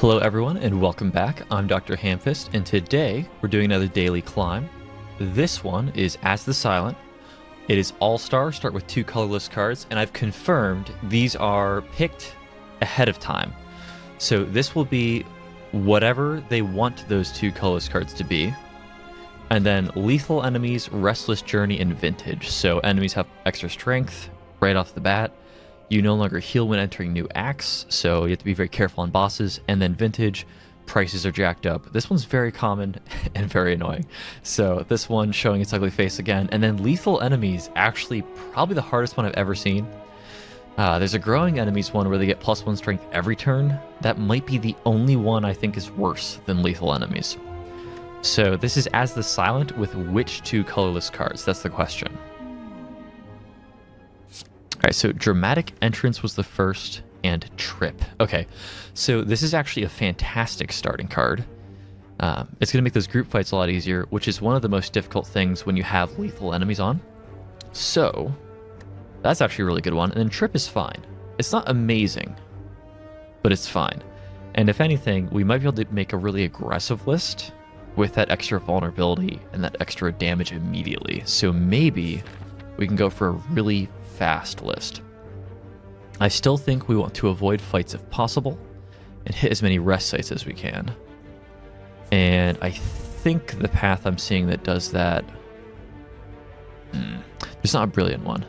Hello everyone and welcome back. I'm DrHamfist and today we're doing another daily climb. This one is As the Silent. It is all-star, start with 2 colorless cards, and I've confirmed these are picked ahead of time. So this will be whatever they want those 2 colorless cards to be. And then lethal enemies, restless journey, and vintage. So enemies have extra strength right off the bat. You no longer heal when entering new acts, so you have to be very careful on bosses. And then vintage, prices are jacked up. This one's very common and very annoying. So this one showing its ugly face again. And then lethal enemies, actually probably the hardest one I've ever seen. There's a growing enemies one where they get +1 strength every turn. That might be the only one I think is worse than lethal enemies. So this is As the Silent with which 2 colorless cards? That's the question. Alright, so Dramatic Entrance was the first, and Trip. Okay, so this is actually a fantastic starting card. It's going to make those group fights a lot easier, which is one of the most difficult things when you have lethal enemies on. So, that's actually a really good one. And then Trip is fine. It's not amazing, but it's fine. And if anything, we might be able to make a really aggressive list with that extra vulnerability and that extra damage immediately. So maybe we can go for a really fast list. I still think we want to avoid fights if possible and hit as many rest sites as we can. And I think the path I'm seeing that does that, there's not a brilliant one.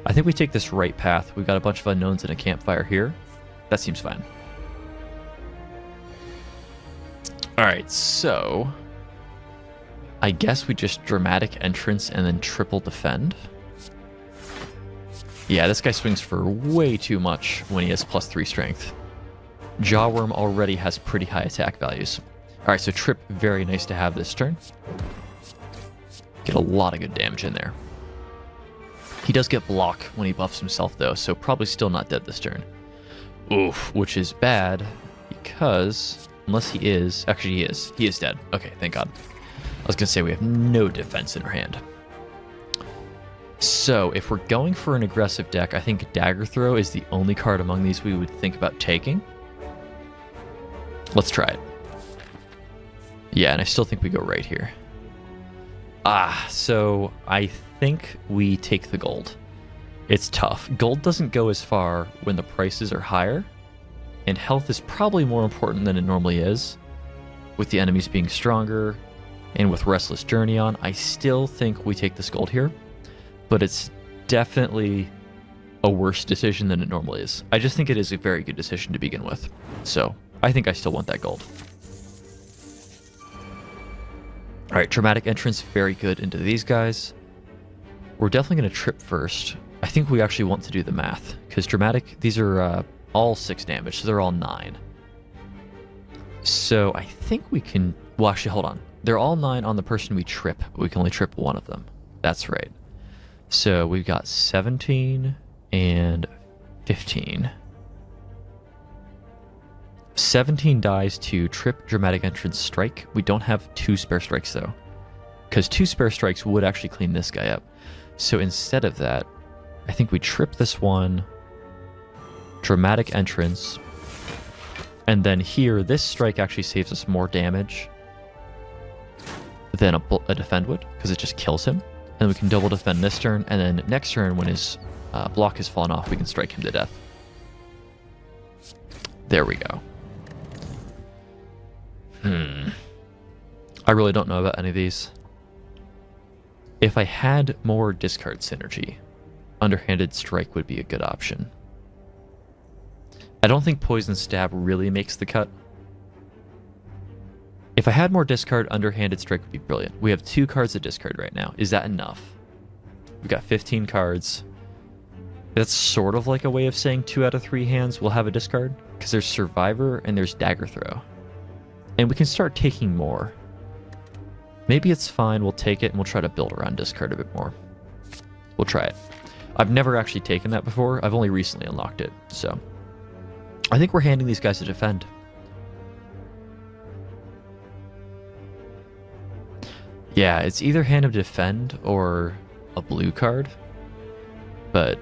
I think we take this right path. We've got a bunch of unknowns and a campfire here. That seems fine. Alright, so I guess we just Dramatic Entrance and then triple defend. Yeah, this guy swings for way too much when he has +3 strength. Jawworm already has pretty high attack values. Alright, so Trip, very nice to have this turn. Get a lot of good damage in there. He does get block when he buffs himself though, so probably still not dead this turn. Oof, which is bad because, unless he is, actually he is dead. Okay, thank God. I was gonna say we have no defense in our hand. So, if we're going for an aggressive deck, I think Dagger Throw is the only card among these we would think about taking. Let's try it. Yeah, and I still think we go right here. So I think we take the gold. It's tough. Gold doesn't go as far when the prices are higher, and health is probably more important than it normally is. With the enemies being stronger, and with Restless Journey on, I still think we take this gold here. But it's definitely a worse decision than it normally is. I just think it is a very good decision to begin with. So, I think I still want that gold. Alright, Dramatic Entrance, very good into these guys. We're definitely going to trip first. I think we actually want to do the math, because Dramatic, these are all 6 damage, so they're all 9. So, I think we can... Well, actually, hold on. They're all 9 on the person we trip, but we can only trip one of them. That's right. So we've got 17 and 15. 17 dies to Trip, Dramatic Entrance, Strike. We don't have 2 spare strikes though, because 2 spare strikes would actually clean this guy up. So instead of that, I think we trip this one, Dramatic Entrance, and then here, this strike actually saves us more damage than a defend would, because it just kills him. And we can double defend this turn, and then next turn when his block has fallen off, we can strike him to death. There we go. I really don't know about any of these. If I had more discard synergy, Underhanded Strike would be a good option. I don't think Poison Stab really makes the cut. If I had more discard, Underhanded Strike would be brilliant. We have 2 cards to discard right now. Is that enough? We've got 15 cards. That's sort of like a way of saying 2 out of 3 hands will have a discard, because there's Survivor and there's Dagger Throw. And we can start taking more. Maybe it's fine, we'll take it and we'll try to build around discard a bit more. We'll try it. I've never actually taken that before. I've only recently unlocked it, so... I think we're handing these guys to defend. Yeah, it's either Hand of Defend or a blue card, but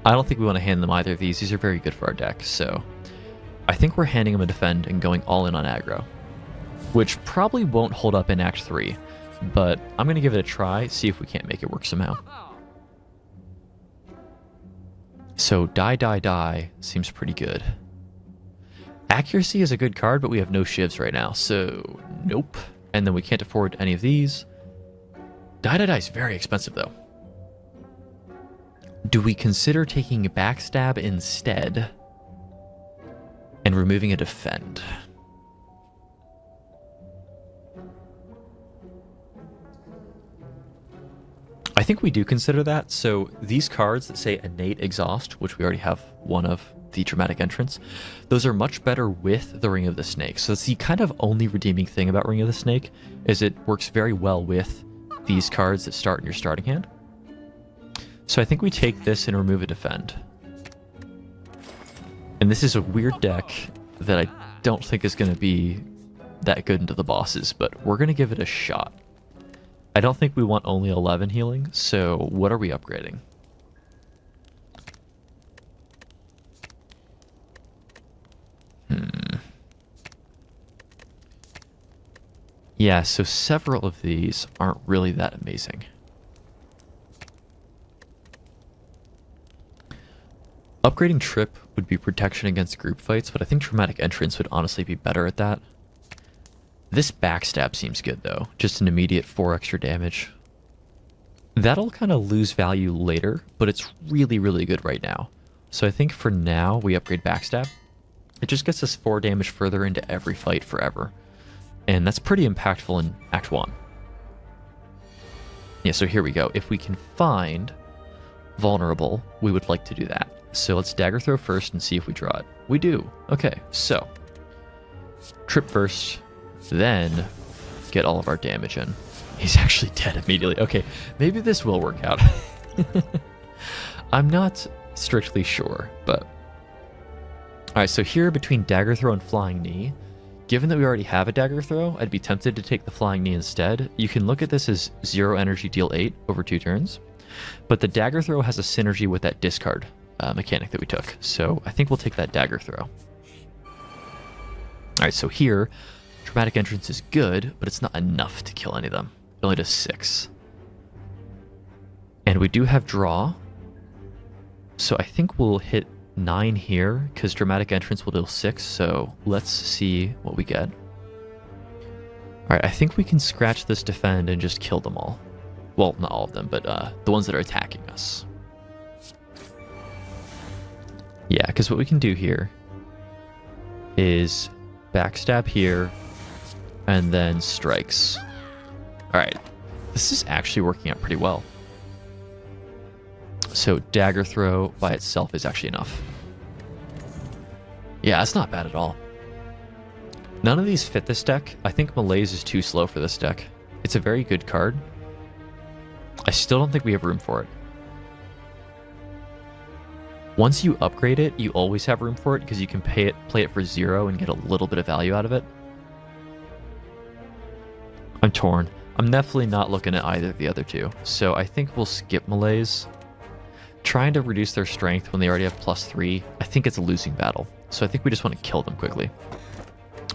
I don't think we want to hand them either of these. These are very good for our deck, so I think we're handing him a defend and going all in on aggro, which probably won't hold up in Act 3, but I'm going to give it a try, see if we can't make it work somehow. So die seems pretty good. Accuracy is a good card, but we have no shivs right now, so nope. And then we can't afford any of these. Die is very expensive though. Do we consider taking a backstab instead and removing a defend? I think we do consider that. So these cards that say innate exhaust, which we already have one of, the dramatic entrance, those are much better with the Ring of the Snake. So it's the kind of only redeeming thing about Ring of the Snake is it works very well with these cards that start in your starting hand. So I think we take this and remove a defend. And this is a weird deck that I don't think is going to be that good into the bosses, but we're going to give it a shot. I don't think we want only 11 healing, so what are we upgrading? Yeah, so several of these aren't really that amazing. Upgrading Trip would be protection against group fights, but I think Dramatic Entrance would honestly be better at that. This Backstab seems good though, just an immediate 4 extra damage. That'll kind of lose value later, but it's really, really good right now. So I think for now, we upgrade Backstab. It just gets us 4 damage further into every fight forever. And that's pretty impactful in Act 1. Yeah, so here we go. If we can find Vulnerable, we would like to do that. So let's Dagger Throw first and see if we draw it. We do. Okay, so Trip first, then get all of our damage in. He's actually dead immediately. Okay, maybe this will work out. I'm not strictly sure, but... Alright, so here between Dagger Throw and Flying Knee, given that we already have a Dagger Throw, I'd be tempted to take the Flying Knee instead. You can look at this as 0 energy, deal 8 over 2 turns, but the Dagger Throw has a synergy with that discard mechanic that we took, so I think we'll take that Dagger Throw. Alright, so here, Dramatic Entrance is good, but it's not enough to kill any of them. It only does 6. And we do have Draw, so I think we'll hit 9 here, because Dramatic Entrance will deal 6, so let's see what we get. Alright, I think we can scratch this defend and just kill them all. Well, not all of them, but the ones that are attacking us. Yeah, because what we can do here is Backstab here, and then Strikes. Alright, this is actually working out pretty well. So Dagger Throw by itself is actually enough. Yeah, that's not bad at all. None of these fit this deck. I think Malaise is too slow for this deck. It's a very good card. I still don't think we have room for it. Once you upgrade it, you always have room for it because you can play it for 0 and get a little bit of value out of it. I'm torn. I'm definitely not looking at either of the other two, so I think we'll skip Malaise. Trying to reduce their strength when they already have +3, I think it's a losing battle. So I think we just want to kill them quickly.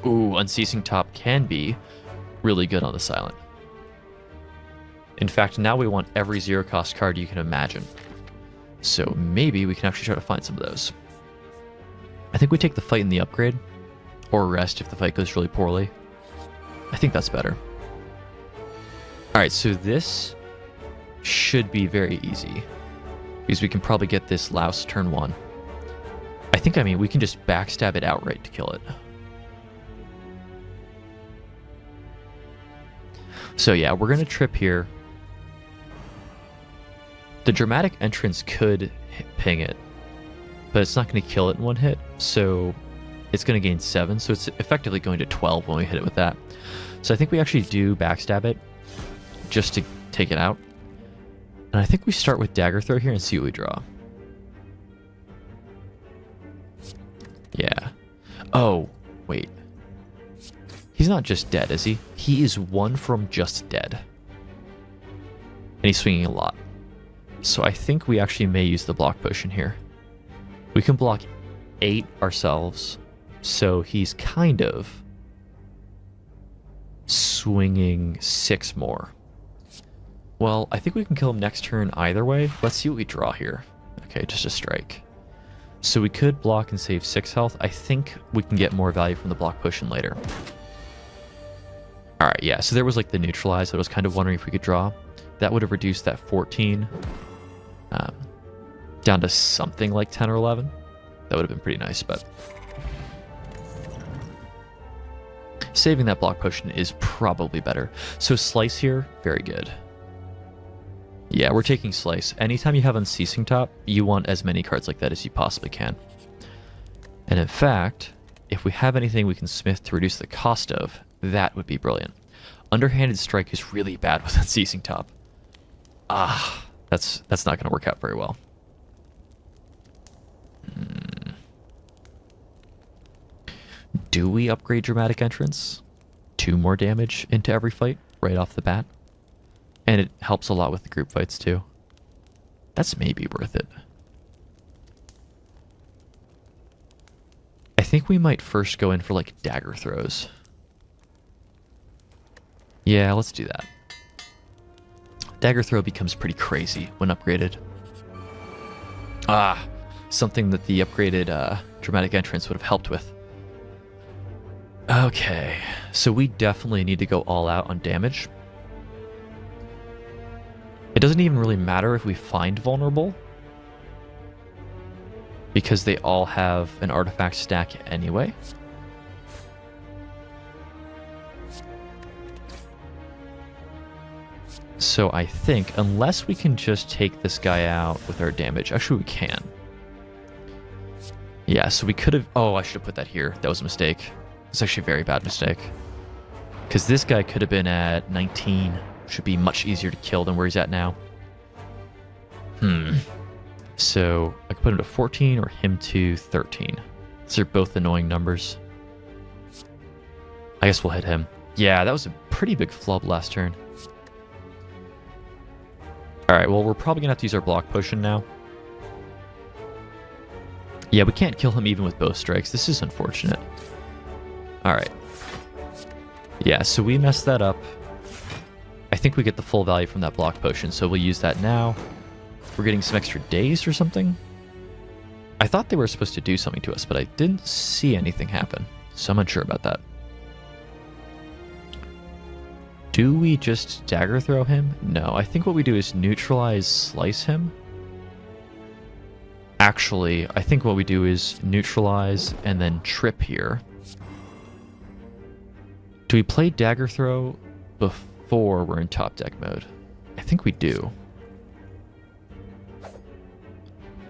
Ooh, Unceasing Top can be really good on the Silent. In fact, now we want every 0-cost card you can imagine. So maybe we can actually try to find some of those. I think we take the fight in the upgrade, or rest if the fight goes really poorly. I think that's better. Alright, so this should be very easy, because we can probably get this Louse turn 1. I mean, we can just backstab it outright to kill it. So yeah, we're going to trip here. The Dramatic Entrance could ping it, but it's not going to kill it in 1 hit, so it's going to gain 7, so it's effectively going to 12 when we hit it with that. So I think we actually do backstab it, just to take it out. And I think we start with Dagger Throw here and see what we draw. Yeah. Oh, wait. He's not just dead, is he? He is 1 from just dead. And he's swinging a lot. So I think we actually may use the block potion here. We can block 8 ourselves, So he's kind of swinging 6 more. Well, I think we can kill him next turn either way. Let's see what we draw here. Okay, just a strike. So we could block and save 6 health. I think we can get more value from the block potion later. Alright, yeah, so there was like the neutralize. I was kind of wondering if we could draw. That would have reduced that 14 down to something like 10 or 11. That would have been pretty nice, but saving that block potion is probably better. So slice here, very good. Yeah, we're taking slice. Anytime you have Unceasing top, you want as many cards like that as you possibly can. And in fact, if we have anything we can smith to reduce the cost of, that would be brilliant. Underhanded Strike is really bad with Unceasing top. That's not going to work out very well. Do we upgrade Dramatic Entrance? 2 more damage into every fight right off the bat. And it helps a lot with the group fights too. That's maybe worth it. I think we might first go in for like dagger throws. Yeah, let's do that. Dagger throw becomes pretty crazy when upgraded. Something that the upgraded Dramatic Entrance would have helped with. Okay, so we definitely need to go all out on damage. It doesn't even really matter if we find vulnerable, because they all have an artifact stack anyway. So I think, unless we can just take this guy out with our damage, actually we can. Yeah, so we could have, I should have put that here. That was a mistake. It's actually a very bad mistake. Because this guy could have been at 19. Should be much easier to kill than where he's at now. So I could put him to 14 or him to 13. These are both annoying numbers. I guess we'll hit him. Yeah, that was a pretty big flub last turn. Alright, well, we're probably going to have to use our block potion now. Yeah, we can't kill him even with bow strikes. This is unfortunate. Alright. Yeah, so we messed that up. I think we get the full value from that block potion, so we'll use that now. We're getting some extra days or something. I thought they were supposed to do something to us, but I didn't see anything happen, so I'm unsure about that. Do we just dagger throw him? No, I think what we do is neutralize, slice him. Actually, I think what we do is neutralize and then trip here. Do we play dagger throw before we're in top deck mode? I think we do.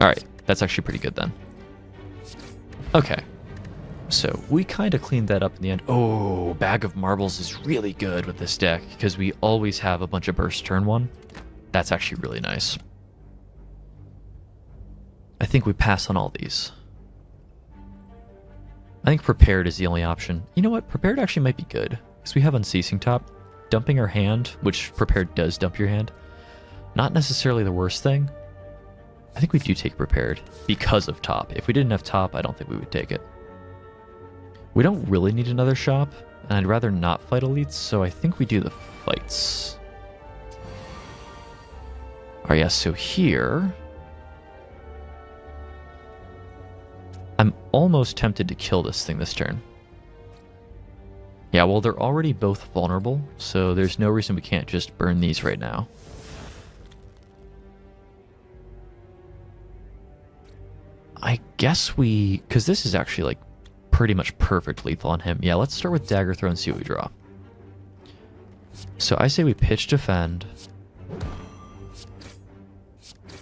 Alright, that's actually pretty good then. Okay. So we kind of cleaned that up in the end. Oh, Bag of Marbles is really good with this deck because we always have a bunch of burst turn 1. That's actually really nice. I think we pass on all these. I think Prepared is the only option. You know what? Prepared actually might be good because we have Unceasing top. Dumping our hand, which Prepared does dump your hand, not necessarily the worst thing. I think we do take Prepared because of top. If we didn't have top, I don't think we would take it. We don't really need another shop, and I'd rather not fight elites, so I think we do the fights. Alright, yeah, so here I'm almost tempted to kill this thing this turn. Yeah, well, they're already both vulnerable, so there's no reason we can't just burn these right now. I guess because this is actually like pretty much perfect lethal on him. Yeah, let's start with dagger throw and see what we draw. So I say we pitch defend.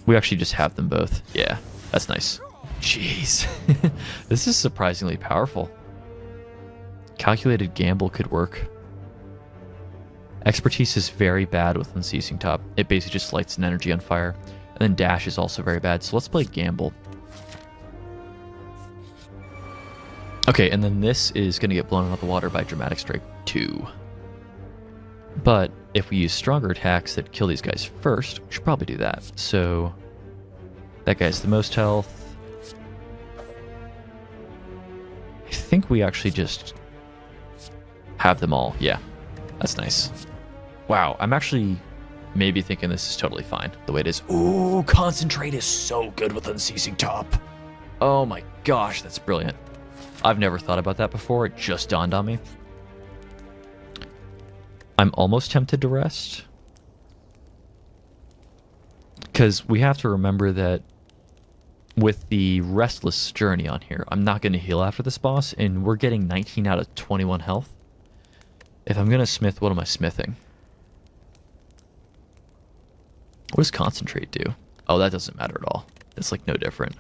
We actually just have them both. Yeah, that's nice. Jeez. This is surprisingly powerful. Calculated gamble could work. Expertise is very bad with Unceasing top. It basically just lights an energy on fire. And then dash is also very bad, so let's play gamble. Okay, and then this is going to get blown out of the water by Dramatic Strike 2. But if we use stronger attacks that kill these guys first, we should probably do that. So that guy's the most health. I think we actually just have them all. Yeah, that's nice. Wow, I'm actually maybe thinking this is totally fine the way it is. Ooh, Concentrate is so good with Unceasing Top. Oh my gosh, that's brilliant. I've never thought about that before. It just dawned on me. I'm almost tempted to rest. Because we have to remember that with the Restless Journey on here, I'm not going to heal after this boss, and we're getting 19 out of 21 health. If I'm going to smith, what am I smithing? What does Concentrate do? Oh, that doesn't matter at all. It's like no different.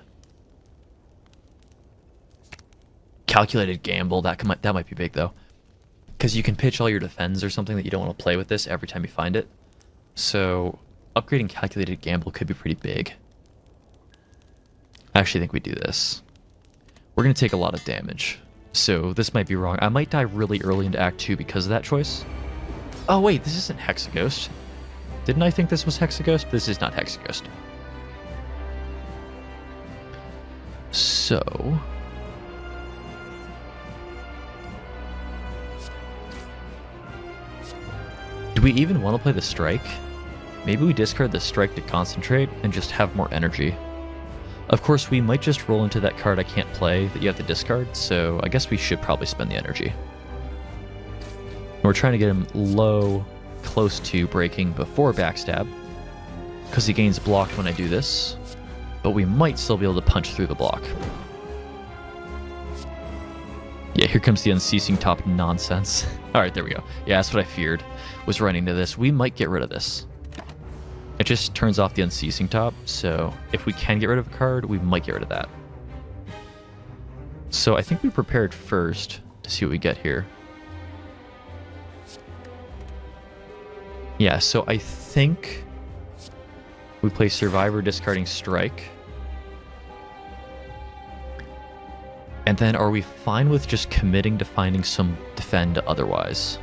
Calculated Gamble, that might be big though. Because you can pitch all your defense or something that you don't want to play with this every time you find it. So upgrading Calculated Gamble could be pretty big. I actually think we do this. We're going to take a lot of damage. So this might be wrong. I might die really early into Act 2 because of that choice. Oh wait, this isn't Hexaghost. Didn't I think this was Hexaghost? This is not Hexaghost. So... do we even want to play the Strike? Maybe we discard the Strike to Concentrate and just have more energy. Of course, we might just roll into that card I can't play that you have to discard, so I guess we should probably spend the energy. And we're trying to get him low, close to breaking before Backstab, because he gains blocked when I do this, but we might still be able to punch through the block. Yeah, here comes the Unceasing Top nonsense. Alright, there we go. Yeah, that's what I feared, was running into this. We might get rid of this. It just turns off the Unceasing Top, so if we can get rid of a card, we might get rid of that. So I think we prepared first to see what we get here. Yeah, so I think we play Survivor discarding Strike. And then are we fine with just committing to finding some defend otherwise?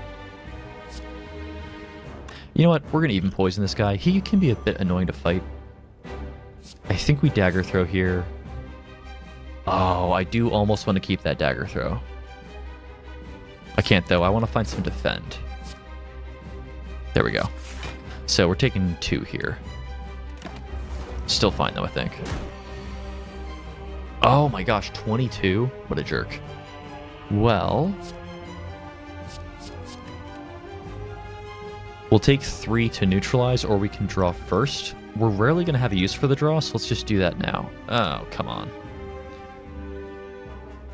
You know what? We're going to even poison this guy. He can be a bit annoying to fight. I think we dagger throw here. Oh, I do almost want to keep that dagger throw. I can't though. I want to find some defend. There we go. So we're taking 2 here. Still fine though, I think. Oh my gosh, 22? What a jerk. Well... we'll take 3 to neutralize, or we can draw first. We're rarely going to have a use for the draw, so let's just do that now. Oh, come on.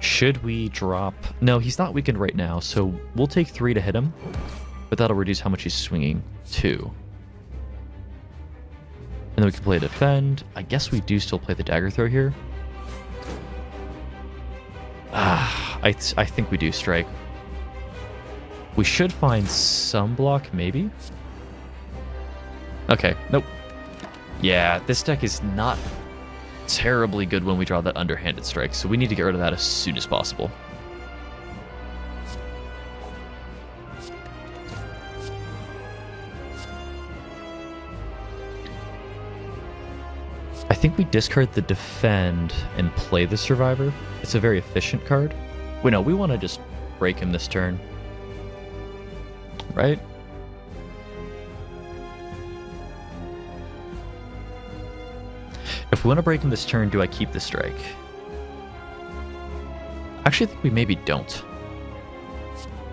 Should we drop... no, he's not weakened right now, so we'll take 3 to hit him, but that'll reduce how much he's swinging. 2. And then we can play defend. I guess we do still play the dagger throw here. I think we do strike. We should find some block, maybe? Okay, nope. Yeah, this deck is not terribly good when we draw that underhanded strike, so we need to get rid of that as soon as possible. I think we discard the defend and play the survivor. It's a very efficient card. Wait, no, we want to just break him this turn. Right? If we want to break him this turn, do I keep the strike? Actually, I think we maybe don't.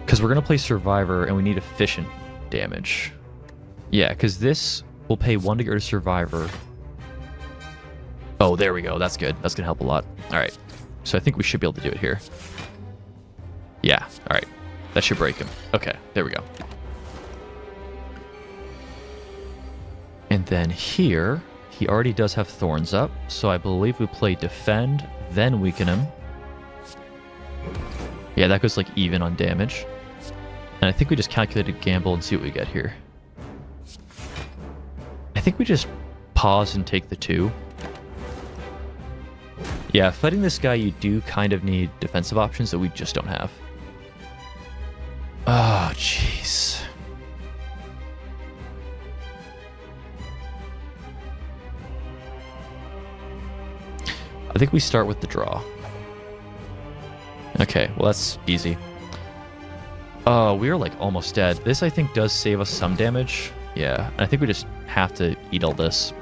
Because we're going to play survivor and we need efficient damage. Yeah, because this will pay 1 to get rid of survivor. Oh, there we go. That's good. That's going to help a lot. All right. So I think we should be able to do it here. Yeah. All right. That should break him. Okay. There we go. And then here, he already does have thorns up. So I believe we play defend, then weaken him. Yeah, that goes like even on damage. And I think we just calculated gamble and see what we get here. I think we just pause and take the 2. Yeah, fighting this guy, you do kind of need defensive options that we just don't have. Oh, jeez. I think we start with the draw. Okay, well that's easy. Oh, we are like almost dead. This I think does save us some damage. Yeah, I think we just have to eat all this.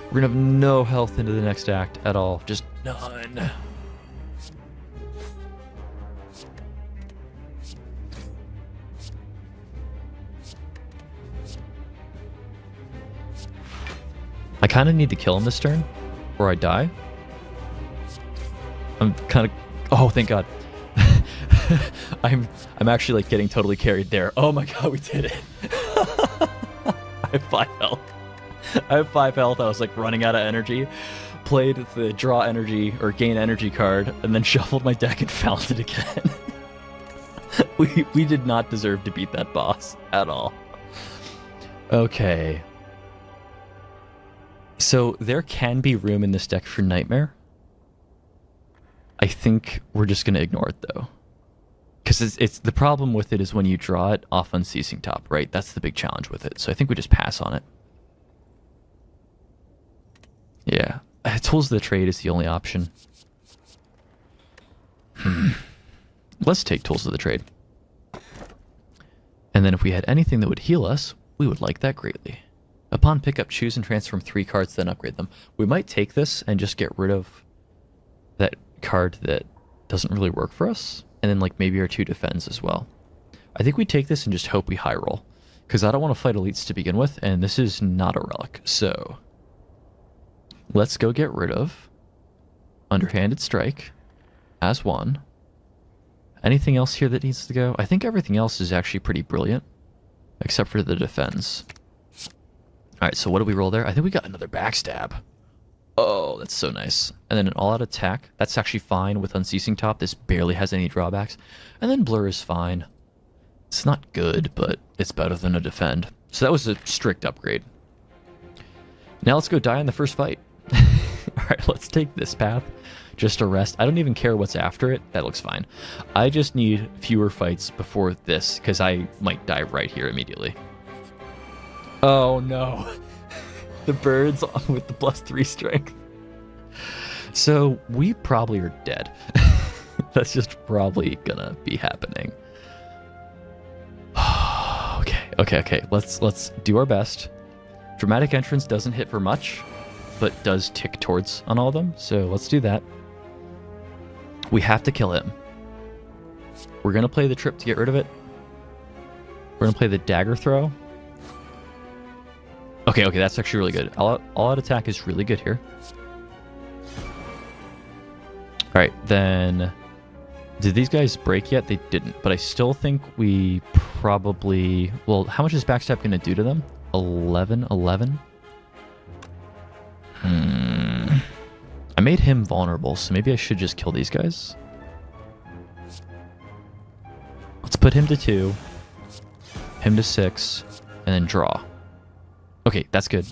We're gonna have no health into the next act at all. Just none. I kind of need to kill him this turn, or I die. I'm kind of... Oh, thank God. I'm actually like getting totally carried there. Oh my God, we did it. I have 5 health. I have 5 health. I was like running out of energy. Played the draw energy or gain energy card, and then shuffled my deck and found it again. We did not deserve to beat that boss at all. Okay. So there can be room in this deck for Nightmare. I think we're just going to ignore it though. Because it's the problem with it is when you draw it off Unceasing Top, right? That's the big challenge with it. So I think we just pass on it. Yeah. Tools of the Trade is the only option. Let's take Tools of the Trade. And then if we had anything that would heal us, we would like that greatly. Upon pickup, choose and transform 3 cards, then upgrade them. We might take this and just get rid of that card that doesn't really work for us. And then like maybe our 2 defends as well. I think we take this and just hope we high roll. Because I don't want to fight elites to begin with, and this is not a relic. So let's go get rid of Underhanded Strike as 1. Anything else here that needs to go? I think everything else is actually pretty brilliant. Except for the defense. Alright, so what do we roll there? I think we got another backstab. Oh, that's so nice. And then an all-out attack. That's actually fine with Unceasing Top. This barely has any drawbacks. And then Blur is fine. It's not good, but it's better than a defend. So that was a strict upgrade. Now let's go die in the first fight. Alright, let's take this path. Just to rest. I don't even care what's after it. That looks fine. I just need fewer fights before this, because I might die right here immediately. Oh no. The birds with the +3 strength. So we probably are dead. That's just probably gonna be happening. Okay. Let's do our best. Dramatic Entrance doesn't hit for much, but does tick towards on all of them. So let's do that. We have to kill him. We're gonna play the trip to get rid of it. We're gonna play the dagger throw. Okay, that's actually really good. All-out attack is really good here. Alright, then... Did these guys break yet? They didn't, but I still think we probably... Well, how much is Backstab going to do to them? 11? I made him vulnerable, so maybe I should just kill these guys. Let's put him to 2, him to 6, and then draw. Okay, that's good.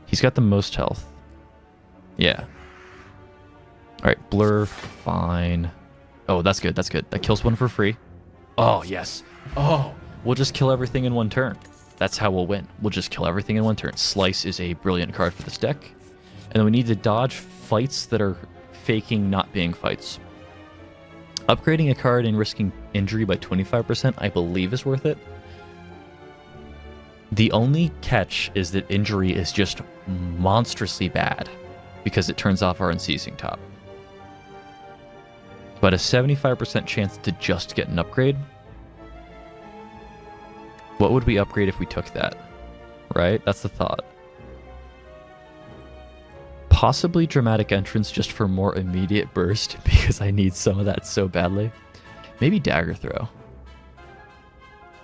He's got the most health. Yeah. Alright, Blur, fine. Oh, that's good, That kills one for free. Oh, yes. Oh, we'll just kill everything in one turn. That's how we'll win. We'll just kill everything in one turn. Slice is a brilliant card for this deck. And then we need to dodge fights that are faking not being fights. Upgrading a card and risking injury by 25%, I believe, is worth it. The only catch is that injury is just monstrously bad because it turns off our Unceasing Top. But a 75% chance to just get an upgrade. What would we upgrade if we took that? Right? That's the thought. Possibly Dramatic Entrance just for more immediate burst because I need some of that so badly. Maybe Dagger Throw.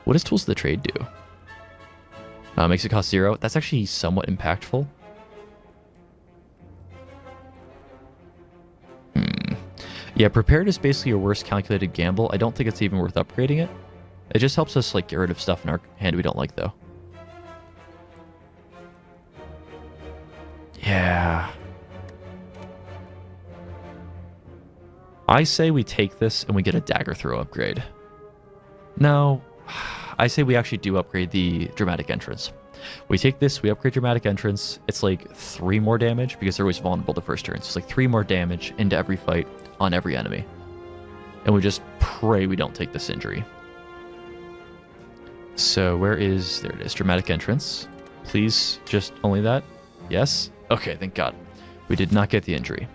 What does Tools of the Trade do? Makes it cost 0. That's actually somewhat impactful. Yeah, Prepared is basically your worst calculated gamble. I don't think it's even worth upgrading it. It just helps us like get rid of stuff in our hand we don't like, though. Yeah. I say we take this and we get a Dagger Throw upgrade. No. I say we actually do upgrade the dramatic entrance. We take this, we upgrade dramatic entrance. It's like 3 more damage because they're always vulnerable the first turn. So it's like 3 more damage into every fight on every enemy. And we just pray we don't take this injury. So there it is, dramatic entrance. Please, just only that. Yes? Okay, thank God. We did not get the injury.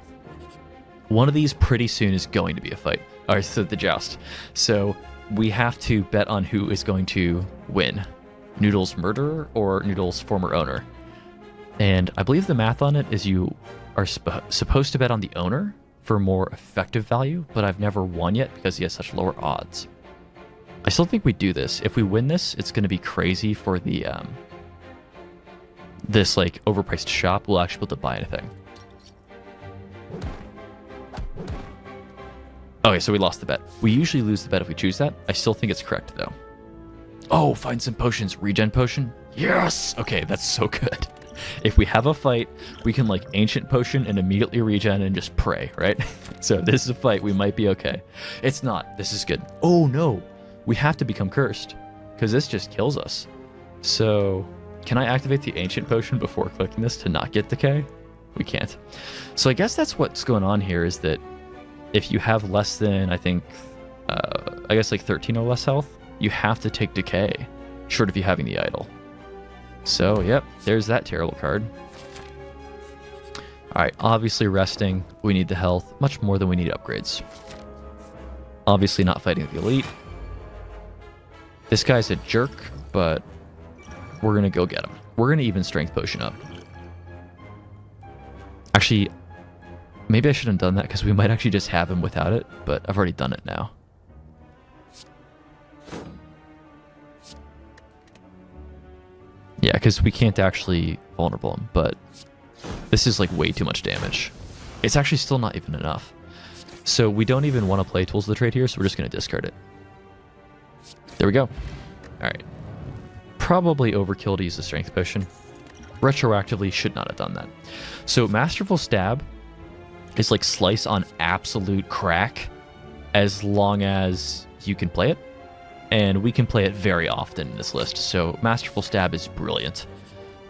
One of these pretty soon is going to be a fight. Or so the joust. So we have to bet on who is going to win. Noodle's murderer or Noodle's former owner. And I believe the math on it is you are supposed to bet on the owner for more effective value, but I've never won yet because he has such lower odds. I still think we do this. If we win this, it's going to be crazy for the this like overpriced shop. We'll actually be able to buy anything. Okay, so we lost the bet. We usually lose the bet if we choose that. I still think it's correct though. Oh, find some potions. Regen potion. Yes. Okay, that's so good. If we have a fight, we can like ancient potion and immediately regen and just pray, right? So this is a fight. We might be okay. It's not. This is good. Oh no. We have to become cursed because this just kills us. So can I activate the ancient potion before clicking this to not get decay? We can't. So I guess that's what's going on here is that if you have less than, I think, I guess like 13 or less health, you have to take decay, short of you having the idol. So, yep, there's that terrible card. Alright, obviously resting, we need the health, much more than we need upgrades. Obviously not fighting the elite. This guy's a jerk, but we're going to go get him. We're going to even strength potion up. Actually, maybe I shouldn't have done that because we might actually just have him without it, but I've already done it now. Yeah, because we can't actually vulnerable him, but this is like way too much damage. It's actually still not even enough. So we don't even want to play Tools of the Trade here, so we're just going to discard it. There we go. Alright. Probably overkill to use the Strength Potion. Retroactively should not have done that. So Masterful Stab is like Slice on absolute crack as long as you can play it. And we can play it very often in this list, so Masterful Stab is brilliant.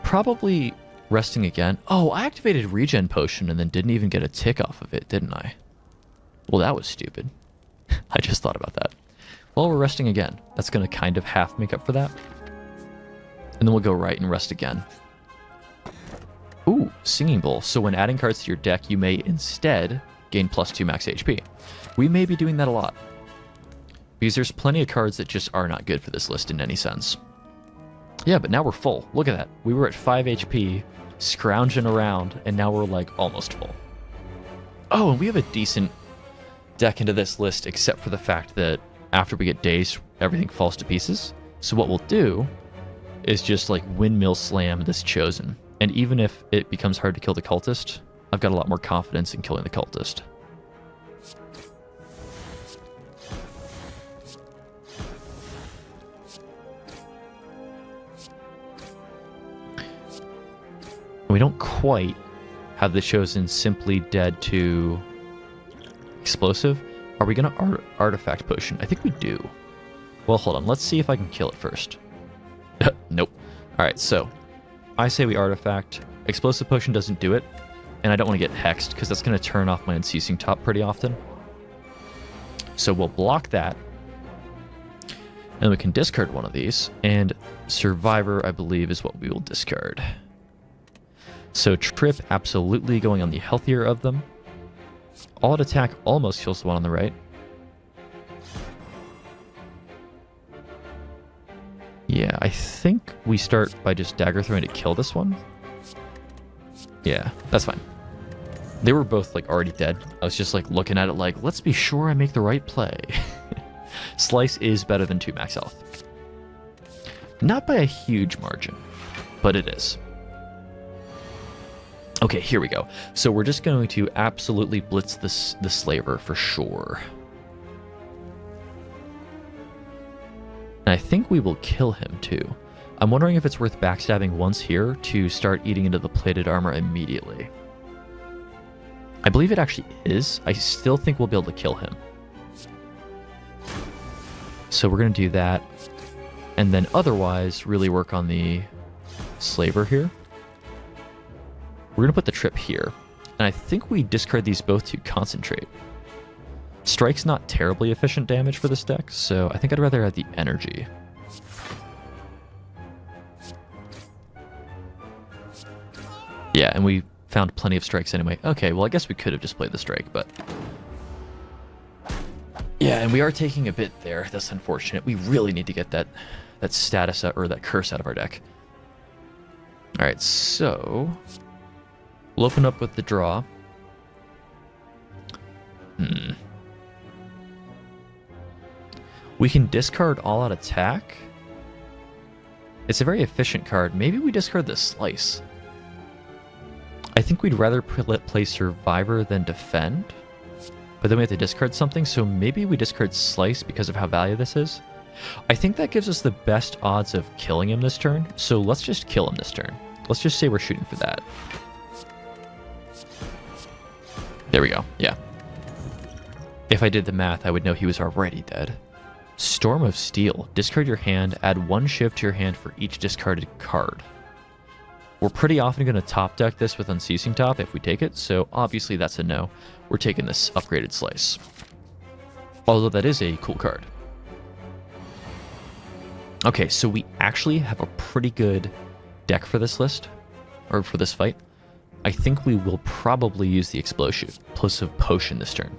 Probably resting again. Oh, I activated Regen Potion and then didn't even get a tick off of it, didn't I? Well, that was stupid. I just thought about that. Well, we're resting again. That's going to kind of half make up for that. And then we'll go right and rest again. Ooh, Singing Bowl. So when adding cards to your deck, you may instead gain +2 max HP. We may be doing that a lot. Because there's plenty of cards that just are not good for this list in any sense. Yeah, but now we're full. Look at that. We were at 5 HP, scrounging around, and now we're like almost full. Oh, and we have a decent deck into this list, except for the fact that after we get dazed, everything falls to pieces. So what we'll do is just like windmill slam this Chosen. And even if it becomes hard to kill the cultist, I've got a lot more confidence in killing the cultist. We don't quite have the Chosen simply dead to explosive. Are we going to artifact potion? I think we do. Well, hold on. Let's see if I can kill it first. Nope. All right, so I say we artifact. Explosive potion doesn't do it, and I don't want to get hexed because that's going to turn off my Unceasing Top pretty often. So we'll block that, and we can discard one of these, and Survivor, I believe, is what we will discard. So Trip, absolutely going on the healthier of them. Odd Attack almost kills the one on the right. Yeah, I think we start by just dagger throwing to kill this one. Yeah, that's fine. They were both like already dead. I was just like looking at it like, let's be sure I make the right play. Slice is better than 2 max health. Not by a huge margin, but it is. Okay, here we go. So we're just going to absolutely blitz the Slaver for sure. And I think we will kill him too. I'm wondering if it's worth backstabbing once here to start eating into the plated armor immediately. I believe it actually is. I still think we'll be able to kill him. So we're going to do that. And then otherwise, really work on the Slaver here. We're going to put the Trip here. And I think we discard these both to Concentrate. Strike's not terribly efficient damage for this deck, so I think I'd rather have the Energy. Yeah, and we found plenty of strikes anyway. Okay, well, I guess we could have just played the Strike, but... Yeah, and we are taking a bit there. That's unfortunate. We really need to get that status or that curse out of our deck. Alright, so... we'll open up with the draw. We can discard all-out attack. It's a very efficient card. Maybe we discard the Slice. I think we'd rather play Survivor than Defend. But then we have to discard something, so maybe we discard Slice because of how valuable this is. I think that gives us the best odds of killing him this turn, so let's just kill him this turn. Let's just say we're shooting for that. There we go, yeah. If I did the math, I would know he was already dead. Storm of Steel. Discard your hand, add 1 shift to your hand for each discarded card. We're pretty often going to top deck this with Unceasing Top if we take it, so obviously that's a no. We're taking this upgraded Slice. Although that is a cool card. Okay, so we actually have a pretty good deck for this list, or for this fight. I think we will probably use the Explosive Potion this turn.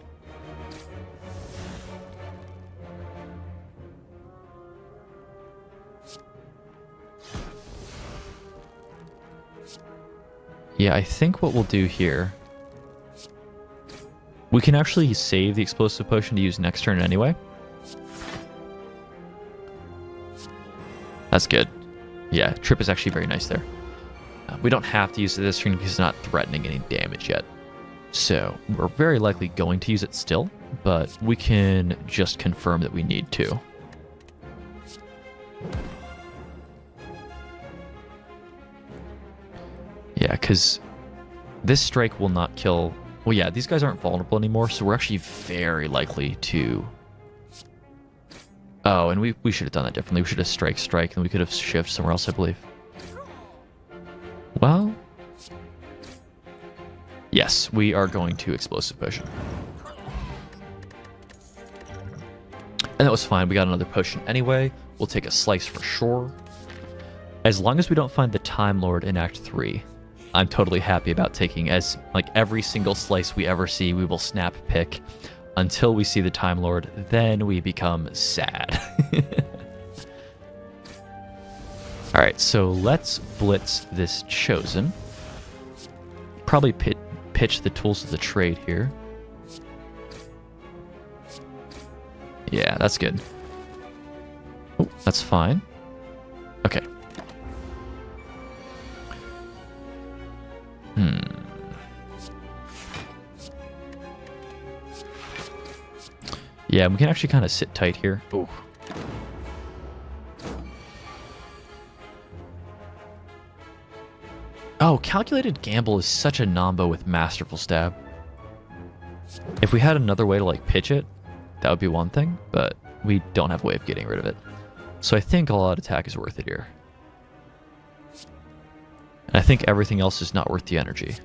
Yeah, I think what we'll do here... we can actually save the Explosive Potion to use next turn anyway. That's good. Yeah, Trip is actually very nice there. We don't have to use it this turn because it's not threatening any damage yet. So, we're very likely going to use it still, but we can just confirm that we need to. Yeah, because this strike will not kill... well, yeah, these guys aren't vulnerable anymore, so we're actually very likely to... oh, and we should have done that differently. We should have strike, and we could have shifted somewhere else, I believe. Well... yes, we are going to Explosive Potion. And that was fine. We got another potion anyway. We'll take a Slice for sure. As long as we don't find the Time Lord in Act 3, I'm totally happy about taking every single Slice we ever see, we will snap pick until we see the Time Lord. Then we become sad. Alright, so let's blitz this Chosen. Probably pitch the Tools of the Trade here. Yeah, that's good. Oh, that's fine. Okay. Yeah, we can actually kind of sit tight here. Ooh. Oh, Calculated Gamble is such a nombo with Masterful Stab. If we had another way to pitch it, that would be one thing, but we don't have a way of getting rid of it. So I think all-out attack is worth it here. And I think everything else is not worth the energy.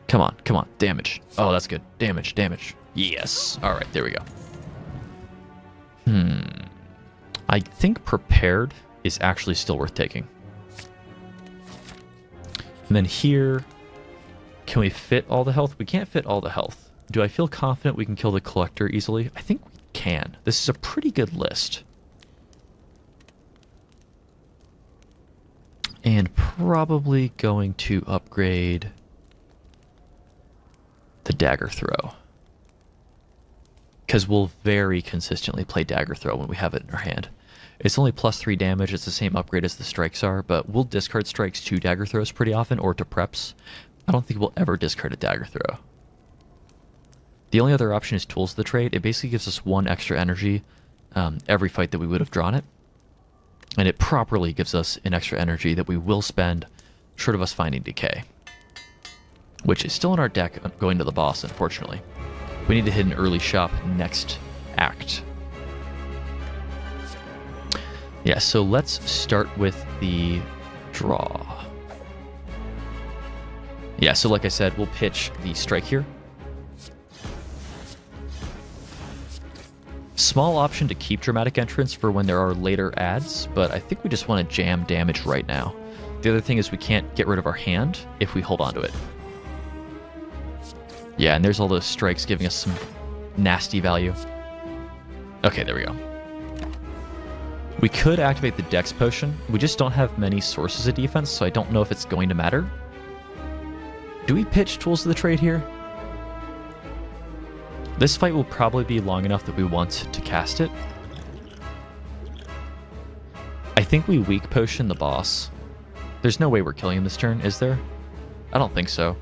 Come on, damage. Oh, that's good. Damage. Yes. Alright, there we go. I think Prepared is actually still worth taking. And then here, can we fit all the health? We can't fit all the health. Do I feel confident we can kill the Collector easily? I think we can. This is a pretty good list. And probably going to upgrade the Dagger Throw. Because we'll very consistently play Dagger Throw when we have it in our hand. It's only +3 damage, it's the same upgrade as the strikes are, but we'll discard strikes to Dagger Throws pretty often, or to preps. I don't think we'll ever discard a Dagger Throw. The only other option is Tools of the Trade. It basically gives us 1 extra energy every fight that we would have drawn it. And it properly gives us an extra energy that we will spend short of us finding Decay. Which is still in our deck going to the boss, unfortunately. We need to hit an early shop next act. Yeah, so let's start with the draw. Yeah, so like I said, we'll pitch the strike here. Small option to keep dramatic entrance for when there are later adds, but I think we just want to jam damage right now. The other thing is we can't get rid of our hand if we hold on to it. Yeah, and there's all those strikes giving us some nasty value. Okay, there we go. We could activate the Dex Potion. We just don't have many sources of defense, so I don't know if it's going to matter. Do we pitch Tools of the Trade here? This fight will probably be long enough that we want to cast it. I think we weak potion the boss. There's no way we're killing him this turn, is there? I don't think so.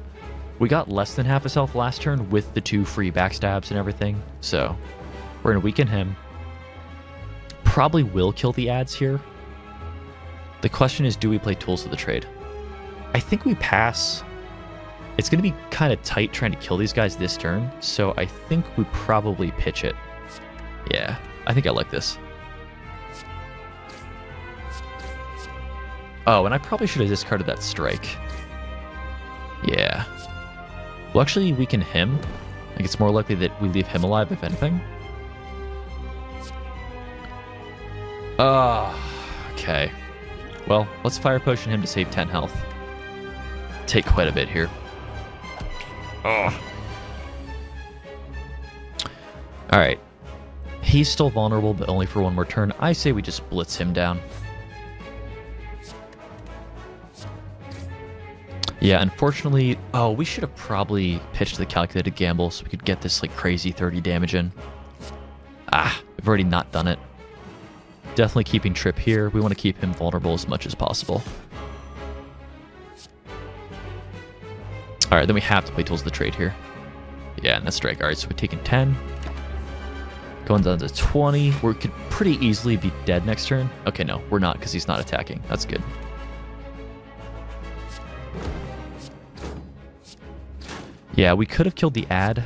We got less than half his health last turn with the 2 free backstabs and everything, so we're going to weaken him. Probably will kill the ads here. The question is, do we play Tools of the Trade? I think we pass. It's going to be kind of tight trying to kill these guys this turn, so I think we probably pitch it. Yeah, I think I like this. Oh, and I probably should have discarded that strike. Yeah. We'll actually weaken him. I think it's more likely that we leave him alive, if anything. Okay. Well, let's Fire Potion him to save 10 health. Take quite a bit here. Alright. He's still vulnerable, but only for one more turn. I say we just blitz him down. Yeah, unfortunately... Oh, we should have probably pitched the Calculated Gamble so we could get this like crazy 30 damage in. We've already not done it. Definitely keeping Trip here. We want to keep him vulnerable as much as possible. Alright, then we have to play Tools of the Trade here. Yeah, and that's strike. Alright, so we're taking 10. Going down to 20. We could pretty easily be dead next turn. Okay, no, we're not because he's not attacking. That's good. Yeah, we could have killed the ad.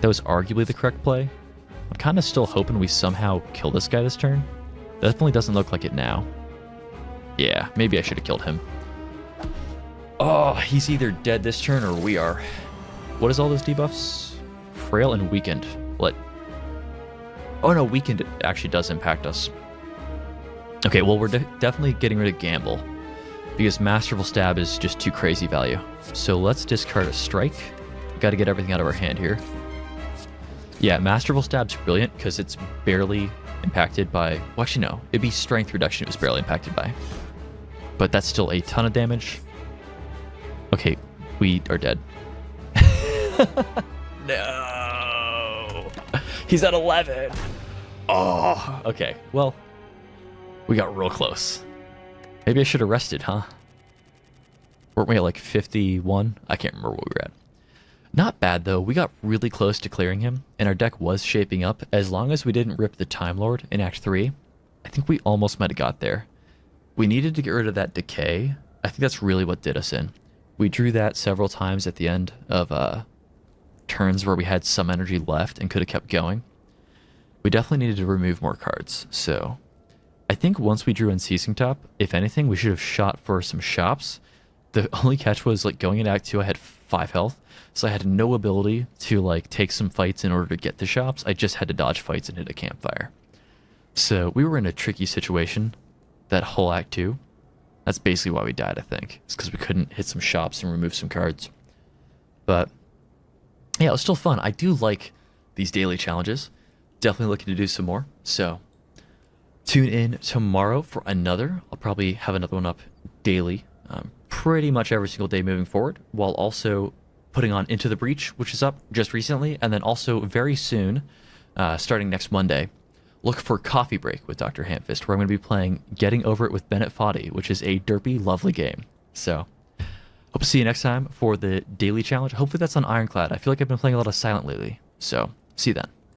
That was arguably the correct play. I'm kind of still hoping we somehow kill this guy this turn. Definitely doesn't look like it now. Yeah, maybe I should have killed him. Oh, he's either dead this turn or we are. What is all those debuffs? Frail and weakened. What? Oh no, weakened actually does impact us. Okay, well we're definitely getting rid of Gamble. Because Masterful Stab is just too crazy value. So let's discard a strike. Got to get everything out of our hand here. Yeah, Masterful Stab's brilliant because it's barely impacted by... Well, actually, no. It'd be Strength Reduction it was barely impacted by. But that's still a ton of damage. Okay, we are dead. No! He's at 11! Oh! Okay, well, we got real close. Maybe I should have rested, huh? Weren't we at like 51? I can't remember what we were at. Not bad, though. We got really close to clearing him, and our deck was shaping up. As long as we didn't rip the Time Lord in Act 3, I think we almost might have got there. We needed to get rid of that Decay. I think that's really what did us in. We drew that several times at the end of turns where we had some energy left and could have kept going. We definitely needed to remove more cards, so... I think once we drew Unceasing Top, if anything, we should have shot for some shops. The only catch was, like, going in Act 2, I had 5 health, so I had no ability to, like, take some fights in order to get to shops. I just had to dodge fights and hit a campfire. So we were in a tricky situation that whole Act 2. That's basically why we died, I think. It's because we couldn't hit some shops and remove some cards. But, yeah, it was still fun. I do like these daily challenges. Definitely looking to do some more, so... Tune in tomorrow for another. I'll probably have another one up daily, pretty much every single day moving forward, while also putting on Into the Breach, which is up just recently, and then also very soon, starting next Monday, look for Coffee Break with DrHamfist, where I'm going to be playing Getting Over It with Bennett Foddy, which is a derpy, lovely game. So, hope to see you next time for the daily challenge. Hopefully that's on Ironclad. I feel like I've been playing a lot of Silent lately, so see you then.